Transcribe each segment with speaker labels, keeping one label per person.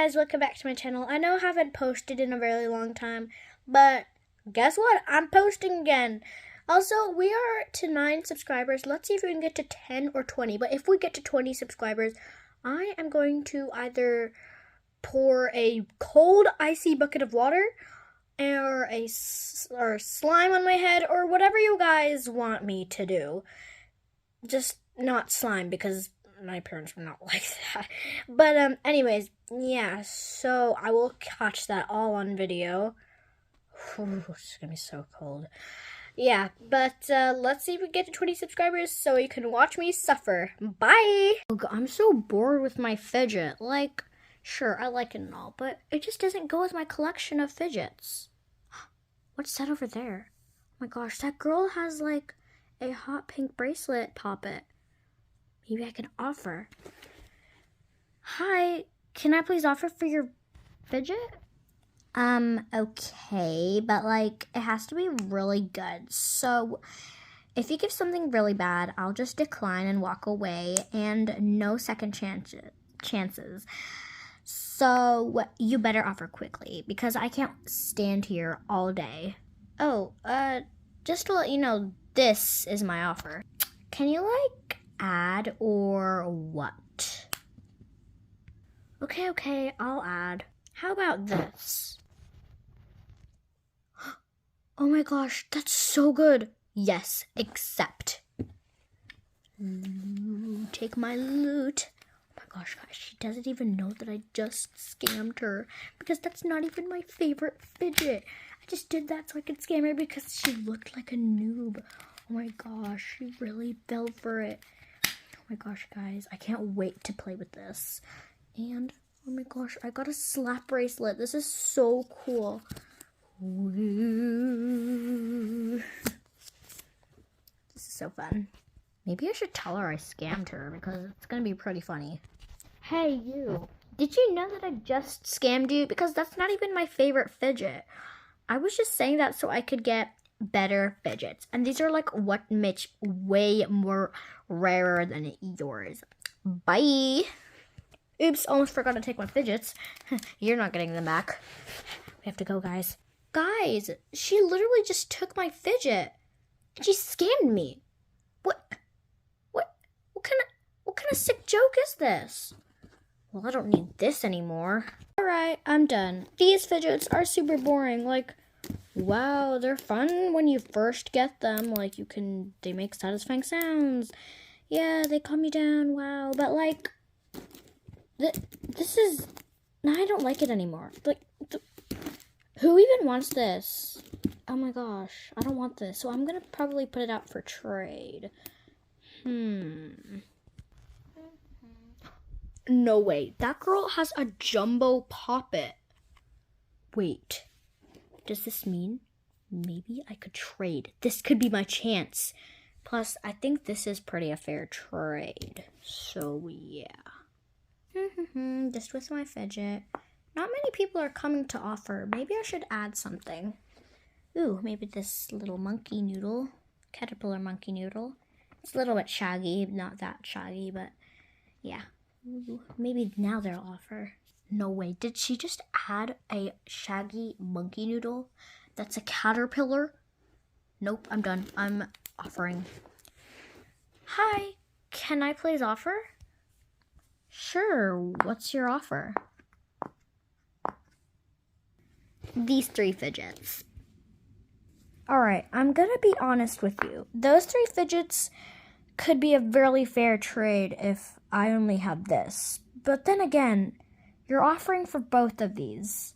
Speaker 1: guys, welcome back to my channel. I know I haven't posted in a really long time, but guess what? I'm posting again. Also, we are to 9 subscribers. Let's see if we can get to 10 or 20. But if we get to 20 subscribers, I am going to either pour a cold, icy bucket of water or slime on my head or whatever you guys want me to do. Just not slime because my parents were not like that. But anyways, yeah, so I will catch that all on video. Ooh, it's gonna be so cold. Yeah, but let's see if we get to 20 subscribers so you can watch me suffer. Bye! I'm so bored with my fidget. Like, sure, I like it and all, but it just doesn't go with my collection of fidgets. What's that over there? Oh my gosh, that girl has like a hot pink bracelet poppet. Maybe I can offer. Hi, can I please offer for your fidget? Okay, but like, it has to be really good. So, if you give something really bad, I'll just decline and walk away, and no second chances. So, you better offer quickly, because I can't stand here all day. Oh, just to let you know, this is my offer. Can you, like, add or what? Okay, I'll add. How about this? Oh my gosh, that's so good. Yes, accept. Ooh, take my loot. Oh my gosh, guys, she doesn't even know that I just scammed her because that's not even my favorite fidget. I just did that so I could scam her because she looked like a noob. Oh my gosh, she really fell for it. Oh my gosh, guys, I can't wait to play with this. And, oh my gosh, I got a slap bracelet. This is so cool. Woo. This is so fun. Maybe I should tell her I scammed her because it's going to be pretty funny. Hey, you. Did you know that I just scammed you? Because that's not even my favorite fidget. I was just saying that so I could get better fidgets. And these are like what makes way more rarer than yours. Bye. Oops, almost forgot to take my fidgets. You're not getting them back. We have to go, guys. Guys, she literally just took my fidget. And she scammed me. What kind of sick joke is this? Well, I don't need this anymore. Alright, I'm done. These fidgets are super boring. Like, wow, they're fun when you first get them. Like, they make satisfying sounds. Yeah, they calm you down. Wow. But, like, this is, I don't like it anymore. Like, who even wants this? Oh my gosh, I don't want this. So I'm going to probably put it out for trade. No way. That girl has a jumbo poppet. Wait. Does this mean maybe I could trade? This could be my chance. Plus, I think this is pretty a fair trade. So, yeah. Just with my fidget. Not many people are coming to offer. Maybe I should add something. Ooh, maybe this little monkey noodle. Caterpillar monkey noodle. It's a little bit shaggy. Not that shaggy, but yeah. Ooh, maybe now they'll offer. No way. Did she just add a shaggy monkey noodle? That's a caterpillar? Nope, I'm done. I'm offering. Hi, can I please offer? Sure, what's your offer? These 3 fidgets. Alright, I'm gonna be honest with you. Those 3 fidgets could be a really fair trade if I only have this. But then again, you're offering for both of these.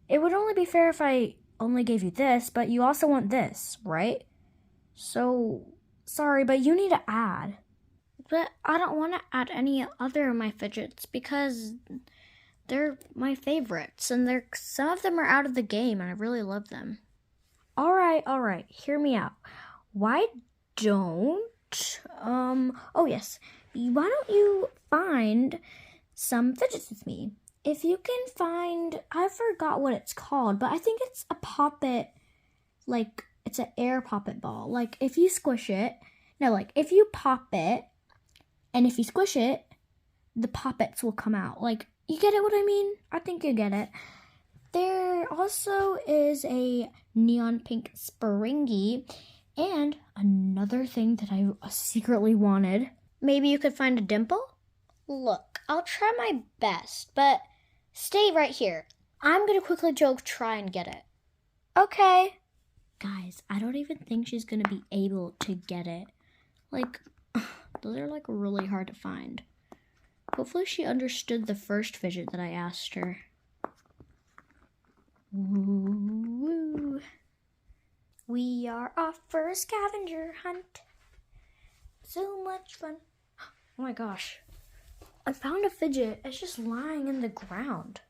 Speaker 1: It would only be fair if I only gave you this, but you also want this, right? So, sorry, but you need to add. But I don't want to add any other of my fidgets because they're my favorites, and some of them are out of the game, and I really love them. All right, hear me out. Why don't, oh yes, why don't you find some fidgets with me? If you can find, I forgot what it's called, but I think it's a poppet, like, it's an air poppet ball. Like, if you squish it, if you pop it, and if you squish it, the poppets will come out. Like, You get it what I mean? I think you get it. There also is a neon pink springy and another thing that I secretly wanted. Maybe you could find a dimple? Look, I'll try my best, but stay right here. I'm going to quickly try and get it. Okay. Guys, I don't even think she's going to be able to get it. Like, those are like really hard to find. Hopefully she understood the first fidget that I asked her. Woo. We are off for a scavenger hunt. So much fun. Oh my gosh. I found a fidget. It's just lying in the ground.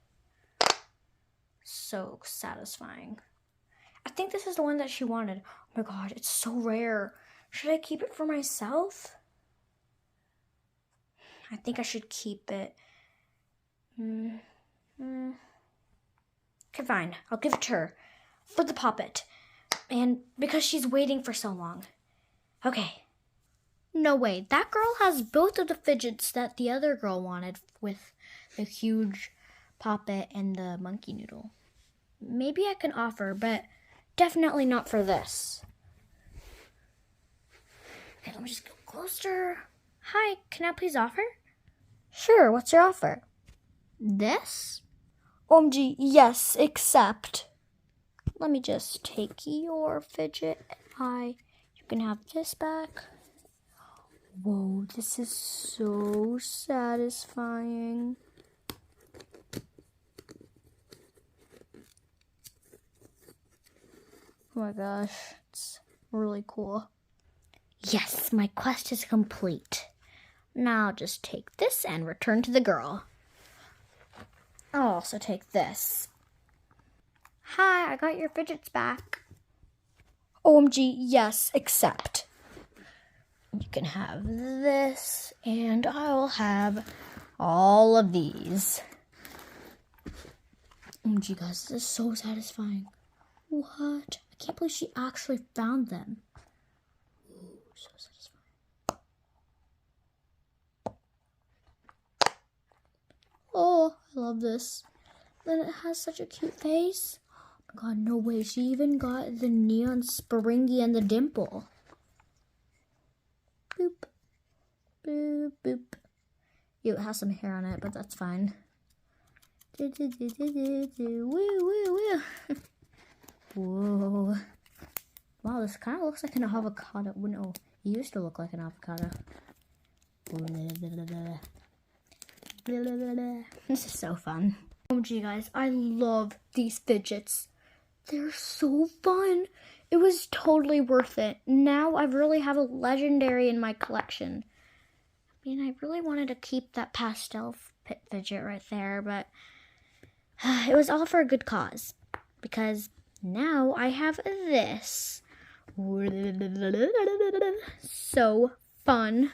Speaker 1: So satisfying. I think this is the one that she wanted. Oh my god, it's so rare. Should I keep it for myself? I think I should keep it. Okay, fine. I'll give it to her for the puppet. And because she's waiting for so long. Okay. No way. That girl has both of the fidgets that the other girl wanted with the huge puppet and the monkey noodle. Maybe I can offer, but definitely not for this. Okay, let me just go closer. Hi, can I please offer? Sure, what's your offer? This? OMG, yes, except. Let me just take your fidget. You can have this back. Whoa, this is so satisfying. Oh my gosh, it's really cool. Yes, my quest is complete. Now I'll just take this and return to the girl. I'll also take this. Hi, I got your fidgets back. OMG, yes, except. You can have this, and I'll have all of these. OMG, guys, this is so satisfying. What? I can't believe she actually found them. Ooh, so satisfying. Oh, I love this. Then it has such a cute face. Oh my god, no way. She even got the neon springy and the dimple. Boop. Boop, boop. Ew, it has some hair on it, but that's fine. Woo, woo, woo. Whoa. Wow, this kind of looks like an avocado. No, it used to look like an avocado. This is so fun. OMG, guys, I love these fidgets. They're so fun. It was totally worth it. Now I really have a legendary in my collection. I mean, I really wanted to keep that pastel fidget right there, but it was all for a good cause. Because now I have this. So fun.